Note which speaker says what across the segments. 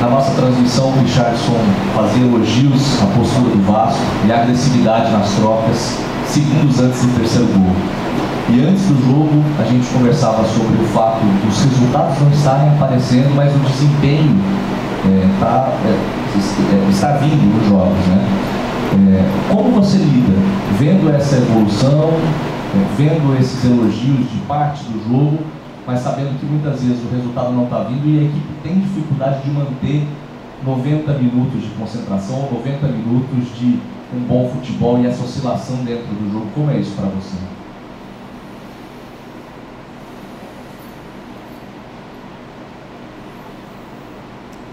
Speaker 1: Na nossa transmissão, o Richardson fazia elogios à postura do Vasco e à agressividade nas trocas, segundos antes do terceiro gol. E antes do jogo, a gente conversava sobre o fato dos resultados não estarem aparecendo, mas o desempenho está vindo nos jogos, né? Como você lida vendo essa evolução, vendo esses elogios de parte do jogo, mas sabendo que muitas vezes o resultado não está vindo e a equipe tem dificuldade de manter 90 minutos de concentração, 90 minutos de um bom futebol e essa oscilação dentro do jogo? Como é isso para você?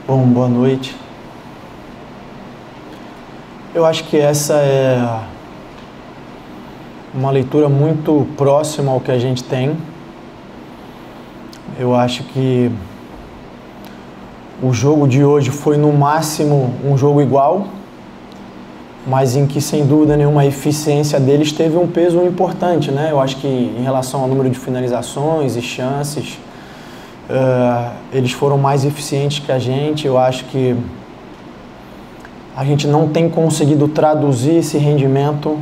Speaker 2: Bom, boa noite. Eu acho que essa é uma leitura muito próxima ao que a gente tem. Eu acho que o jogo de hoje foi no máximo um jogo igual, mas em que sem dúvida nenhuma a eficiência deles teve um peso importante, né? Eu acho que em relação ao número de finalizações e chances, eles foram mais eficientes que a gente. Eu acho que a gente não tem conseguido traduzir esse rendimento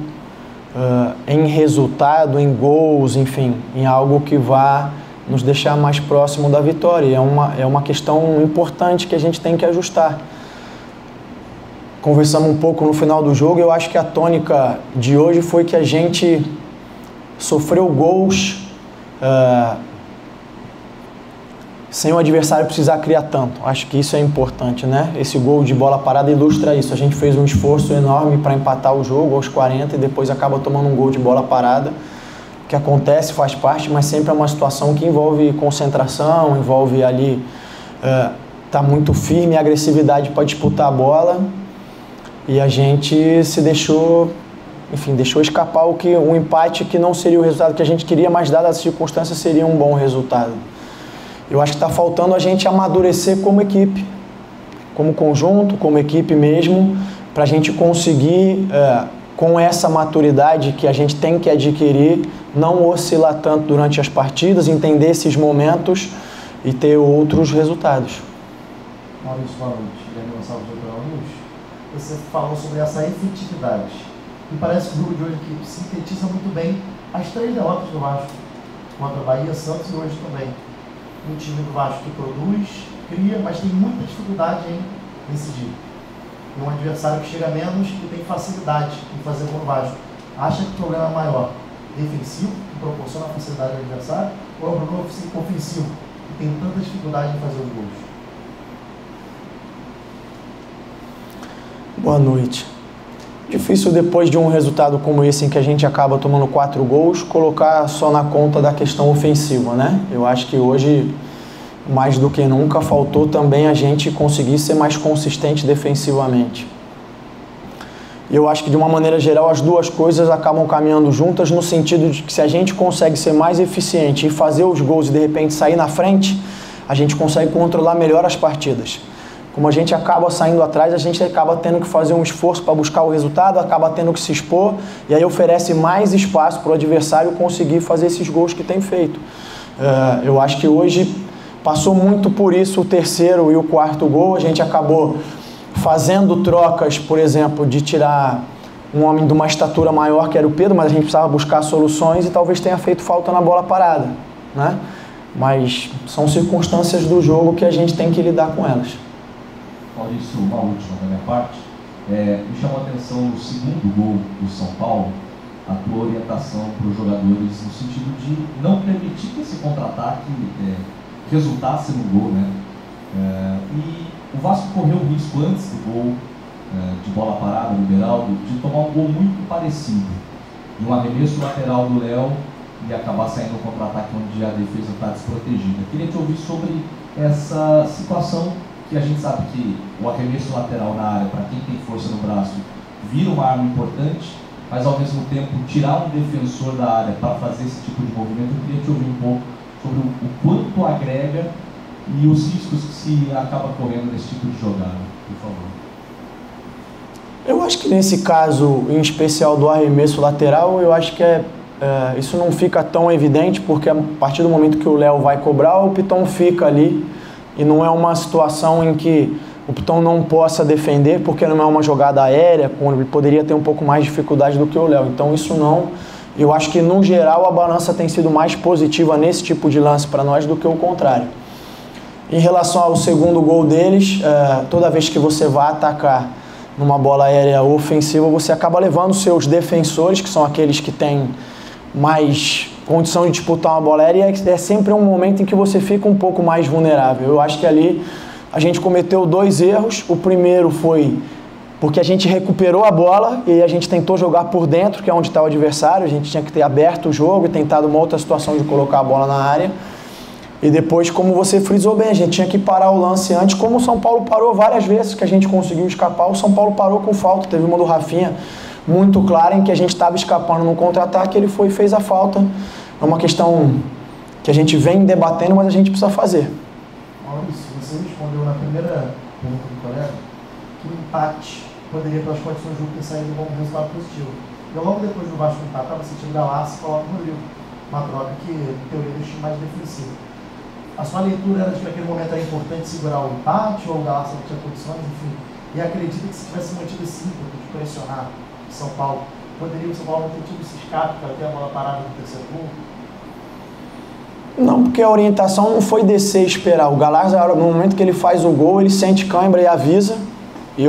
Speaker 2: em resultado, em gols, enfim, em algo que vá nos deixar mais próximo da vitória. É uma questão importante que a gente tem que ajustar. Conversamos um pouco no final do jogo, eu acho que a tônica de hoje foi que a gente sofreu gols sem o adversário precisar criar tanto. Acho que isso é importante, né? Esse gol de bola parada ilustra isso. A gente fez um esforço enorme para empatar o jogo aos 40 e depois acaba tomando um gol de bola parada, que acontece, faz parte, mas sempre é uma situação que envolve concentração, envolve ali tá muito firme, agressividade para disputar a bola, e a gente se deixou, enfim, deixou escapar um empate que não seria o resultado que a gente queria, mas dadas as circunstâncias seria um bom resultado. Eu acho que está faltando a gente amadurecer como equipe, como conjunto, como equipe mesmo, para a gente conseguir, com essa maturidade que a gente tem que adquirir, não oscilar tanto durante as partidas, entender esses momentos e ter outros resultados.
Speaker 3: Maurício, boa noite. Guilherme Gonçalves de Luz. Você falou sobre essa efetividade. E parece que o jogo de hoje aqui sintetiza muito bem as 3 derrotas do Vasco contra Bahia, Santos e hoje também. Um time do Vasco que produz, cria, mas tem muita dificuldade em decidir. E um adversário que chega menos e tem facilidade em fazer gol no Vasco. Acha que o problema é maior defensivo, que proporciona facilidade ao adversário, ou é o problema ofensivo, que tem tanta dificuldade em fazer os gols?
Speaker 2: Boa noite. Difícil, depois de um resultado como esse, em que a gente acaba tomando 4 gols, colocar só na conta da questão ofensiva, né? Eu acho que hoje, mais do que nunca, faltou também a gente conseguir ser mais consistente defensivamente. E eu acho que, de uma maneira geral, as duas coisas acabam caminhando juntas, no sentido de que, se a gente consegue ser mais eficiente e fazer os gols e de repente sair na frente, a gente consegue controlar melhor as partidas. Como a gente acaba saindo atrás, a gente acaba tendo que fazer um esforço para buscar o resultado, acaba tendo que se expor, e aí oferece mais espaço para o adversário conseguir fazer esses gols que tem feito. Eu acho que hoje passou muito por isso o terceiro e o quarto gol. A gente acabou fazendo trocas, por exemplo, de tirar um homem de uma estatura maior, que era o Pedro, mas a gente precisava buscar soluções e talvez tenha feito falta na bola parada, né? Mas são circunstâncias do jogo que a gente tem que lidar com elas.
Speaker 1: Maurício, uma última da minha parte. Me chamou a atenção no segundo gol do São Paulo, a tua orientação para os jogadores no sentido de não permitir que esse contra-ataque resultasse no gol, né? E o Vasco correu o risco antes do gol, de bola parada do Beraldo, de tomar um gol muito parecido, de um arremesso lateral do Léo e acabar saindo no contra-ataque onde a defesa está desprotegida. Queria te ouvir sobre essa situação, que a gente sabe que o arremesso lateral na área, para quem tem força no braço, vira uma arma importante, mas ao mesmo tempo tirar um defensor da área para fazer esse tipo de movimento. Eu queria te ouvir um pouco sobre o quanto agrega e os riscos que se acaba correndo nesse tipo de jogada, por favor.
Speaker 2: Eu acho que nesse caso, em especial do arremesso lateral, eu acho que isso não fica tão evidente, porque a partir do momento que o Léo vai cobrar, o Piton fica ali. E não é uma situação em que o Piton não possa defender, porque não é uma jogada aérea, quando ele poderia ter um pouco mais de dificuldade do que o Léo. Então isso não... Eu acho que no geral a balança tem sido mais positiva nesse tipo de lance para nós do que o contrário. Em relação ao segundo gol deles, toda vez que você vai atacar numa bola aérea ofensiva, você acaba levando seus defensores, que são aqueles que têm mais condição de disputar uma bola aérea, e é sempre um momento em que você fica um pouco mais vulnerável. Eu acho que ali a gente cometeu 2 erros. O primeiro foi porque a gente recuperou a bola e a gente tentou jogar por dentro, que é onde está o adversário. A gente tinha que ter aberto o jogo e tentado uma outra situação de colocar a bola na área. E depois, como você frisou bem, a gente tinha que parar o lance antes, como o São Paulo parou várias vezes que a gente conseguiu escapar. O São Paulo parou com falta. Teve uma do Rafinha muito clara em que a gente estava escapando no contra-ataque, ele foi e fez a falta. É uma questão que a gente vem debatendo, mas a gente precisa fazer.
Speaker 3: Maurício, você respondeu na primeira pergunta do colega que o empate poderia, pelas condições do jogo, ter saído com um resultado positivo. E logo depois do Vasco empatar, você tira o Galarça e coloca o Rodrigo. Uma troca que, em teoria, deixa mais defensivo. A sua leitura era de que naquele momento era importante segurar o empate, ou o Galarça não tinha condições, enfim. E acredita que se tivesse mantido esse ímpeto de pressionar São Paulo, poderia o São Paulo não ter tido esse escape para ter a bola parada no terceiro gol?
Speaker 2: Não, porque a orientação não foi descer e esperar. O Galarza, no momento que ele faz o gol, ele sente cãibra e avisa. E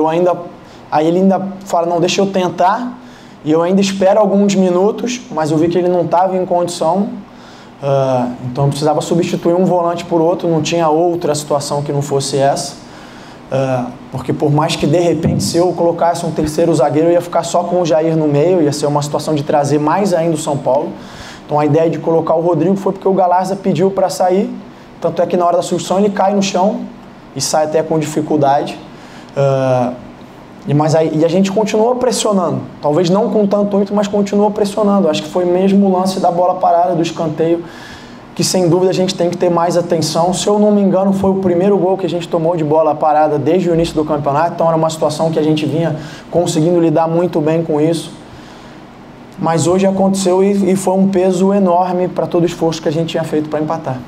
Speaker 2: aí ele ainda fala, não, deixa eu tentar. E eu ainda espero alguns minutos, mas eu vi que ele não estava em condição. Então eu precisava substituir um volante por outro, não tinha outra situação que não fosse essa. Porque por mais que de repente se eu colocasse um terceiro zagueiro, eu ia ficar só com o Jair no meio, ia ser uma situação de trazer mais ainda o São Paulo. Então a ideia de colocar o Rodrigo foi porque o Galarza pediu para sair, tanto é que na hora da substituição ele cai no chão e sai até com dificuldade. E a gente continua pressionando, talvez não com tanto ímpeto, mas continua pressionando. Acho que foi mesmo o lance da bola parada, do escanteio, que sem dúvida a gente tem que ter mais atenção. Se eu não me engano, foi o primeiro gol que a gente tomou de bola parada desde o início do campeonato, então era uma situação que a gente vinha conseguindo lidar muito bem com isso. Mas hoje aconteceu e foi um peso enorme para todo o esforço que a gente tinha feito para empatar.